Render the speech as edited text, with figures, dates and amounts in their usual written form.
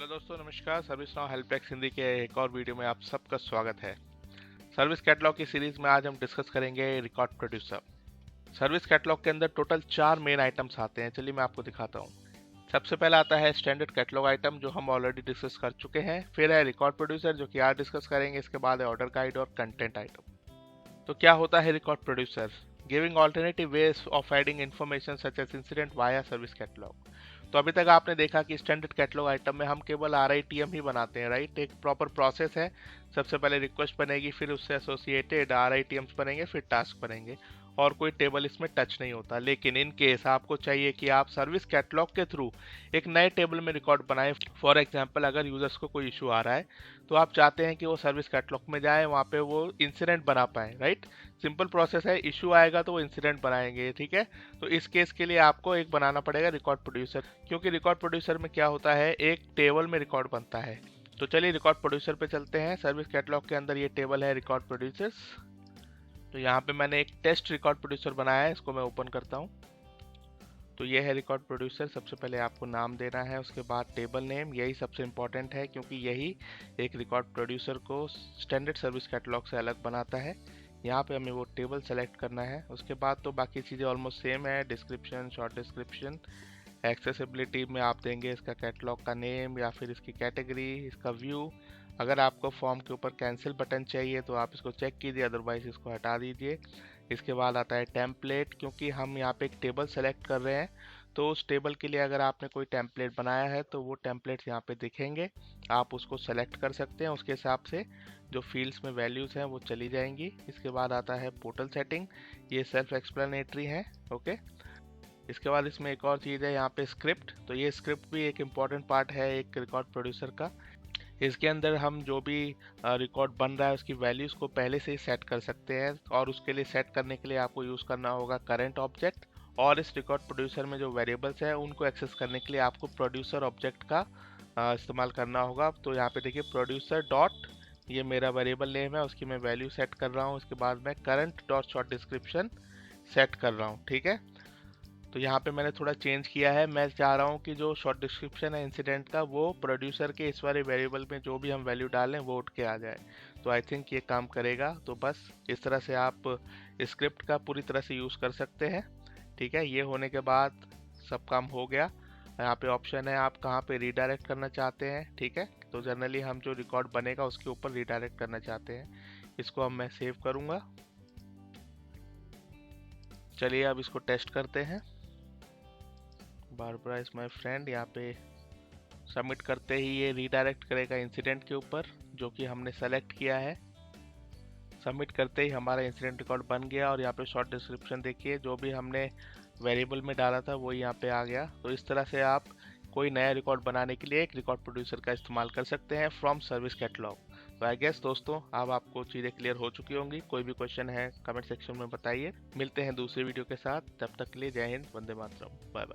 Hello दोस्तों, नमस्कार। Service now help desk Hindi के एक और वीडियो में आप सबका स्वागत है। सर्विस कैटलॉग की सीरीज में आज हम डिस्कस करेंगे रिकॉर्ड प्रोड्यूसर। सर्विस कैटलॉग के अंदर टोटल 4 मेन आइटम्स आते हैं। चलिए मैं आपको दिखाता हूँ। सबसे पहला आता है स्टैंडर्ड कैटलॉग आइटम, जो हम ऑलरेडी डिस्कस कर चुके हैं। फिर है रिकॉर्ड प्रोड्यूसर, जो कि आज डिस्कस करेंगे। इसके बाद है ऑर्डर गाइड और कंटेंट आइटम। तो क्या होता है record producer? Giving alternative ways of adding information such as incident via service catalogue. तो अभी तक आपने देखा कि स्टैंडर्ड कैटलॉग आइटम में हम केवल RITM ही बनाते हैं, राइट। एक प्रॉपर प्रोसेस है। सबसे पहले रिक्वेस्ट बनेगी, फिर उससे एसोसिएटेड RITMs बनेंगे, फिर टास्क बनेंगे, और कोई टेबल इसमें टच नहीं होता। लेकिन इन केस आपको चाहिए कि आप सर्विस कैटलॉग के थ्रू एक नए टेबल में रिकॉर्ड बनाएं। फॉर एग्जांपल, अगर यूजर्स को कोई इशू आ रहा है तो आप चाहते हैं कि वो सर्विस कैटलॉग में जाए, वहाँ पे वो इंसिडेंट बना पाए, राइट। सिंपल प्रोसेस है। इशू आएगा तो वो इंसिडेंट बनाएंगे, ठीक है। तो इस केस के लिए आपको एक बनाना पड़ेगा रिकॉर्ड प्रोड्यूसर, क्योंकि रिकॉर्ड प्रोड्यूसर में क्या होता है, एक टेबल में रिकॉर्ड बनता है। तो चलिए रिकॉर्ड प्रोड्यूसर पे चलते हैं। सर्विस कैटलॉग के अंदर ये टेबल है रिकॉर्ड प्रोड्यूसर्स। तो यहाँ पे मैंने एक टेस्ट रिकॉर्ड प्रोड्यूसर बनाया है, इसको मैं ओपन करता हूँ। तो ये है रिकॉर्ड प्रोड्यूसर। सबसे पहले आपको नाम देना है, उसके बाद टेबल नेम। यही सबसे इंपॉर्टेंट है, क्योंकि यही एक रिकॉर्ड प्रोड्यूसर को स्टैंडर्ड सर्विस कैटलॉग से अलग बनाता है। यहाँ पे हमें वो टेबल सेलेक्ट करना है। उसके बाद तो बाकी चीज़ें ऑलमोस्ट सेम है। Description, short description. एक्सेसिबिलिटी में आप देंगे इसका कैटलॉग का नेम या फिर इसकी कैटेगरी, इसका व्यू। अगर आपको फॉर्म के ऊपर कैंसिल बटन चाहिए तो आप इसको चेक कीजिए, अदरवाइज इसको हटा दीजिए। इसके बाद आता है टेम्पलेट, क्योंकि हम यहाँ पे एक टेबल सेलेक्ट कर रहे हैं। तो उस टेबल के लिए अगर आपने कोई टेम्पलेट बनाया है तो वो टेम्पलेट्स यहाँ पे दिखेंगे, आप उसको सेलेक्ट कर सकते हैं। उसके हिसाब से जो फील्ड्स में वैल्यूज़ हैं वो चली जाएंगी। इसके बाद आता है पोर्टल सेटिंग। ये सेल्फ एक्सप्लेनेटरी है, ओके। इसके बाद इसमें एक और चीज़ है यहाँ पे स्क्रिप्ट। तो ये स्क्रिप्ट भी एक इम्पॉर्टेंट पार्ट है एक रिकॉर्ड प्रोड्यूसर का। इसके अंदर हम जो भी रिकॉर्ड बन रहा है उसकी वैल्यूज़ को पहले से ही सेट कर सकते हैं, और उसके लिए सेट करने के लिए आपको यूज़ करना होगा करंट ऑब्जेक्ट। और इस रिकॉर्ड प्रोड्यूसर में जो वेरिएबल्स हैं उनको एक्सेस करने के लिए आपको प्रोड्यूसर ऑब्जेक्ट का इस्तेमाल करना होगा। तो यहाँ पे देखिए प्रोड्यूसर डॉट, ये मेरा वेरिएबल नेम है, उसकी मैं वैल्यू सेट कर रहा हूँ। उसके बाद मैं current dot short description set कर रहा हूँ, ठीक है। तो यहाँ पे मैंने थोड़ा चेंज किया है। मैं चाह रहा हूँ कि जो शॉर्ट डिस्क्रिप्शन है इंसिडेंट का, वो प्रोड्यूसर के इस वाले वेरिएबल में जो भी हम वैल्यू डालें वो उठ के आ जाए। तो आई थिंक ये काम करेगा। तो बस इस तरह से आप स्क्रिप्ट का पूरी तरह से यूज़ कर सकते हैं, ठीक है। ये होने के बाद सब काम हो गया। यहाँ पे ऑप्शन है आप कहाँ पे रीडायरेक्ट करना चाहते हैं, ठीक है। तो जनरली हम जो रिकॉर्ड बनेगा उसके ऊपर रीडायरेक्ट करना चाहते हैं। इसको अब मैं सेव करूँगा। चलिए अब इसको टेस्ट करते हैं। बारबरा इज माई फ्रेंड, यहाँ पे सबमिट करते ही ये रीडायरेक्ट करेगा इंसिडेंट के ऊपर जो कि हमने सेलेक्ट किया है। सबमिट करते ही हमारा इंसिडेंट रिकॉर्ड बन गया, और यहाँ पे शॉर्ट डिस्क्रिप्शन देखिए, जो भी हमने वेरिएबल में डाला था वो यहाँ पे आ गया। तो इस तरह से आप कोई नया रिकॉर्ड बनाने के लिए एक रिकॉर्ड प्रोड्यूसर का इस्तेमाल कर सकते हैं फ्रॉम सर्विस कैटलॉग। तो आई गेस दोस्तों अब आपको चीज़ें क्लियर हो चुकी होंगी। कोई भी क्वेश्चन है कमेंट सेक्शन में बताइए। मिलते हैं दूसरी वीडियो के साथ, तब तक के लिए जय हिंद, वंदे मातरम, बाय बाय।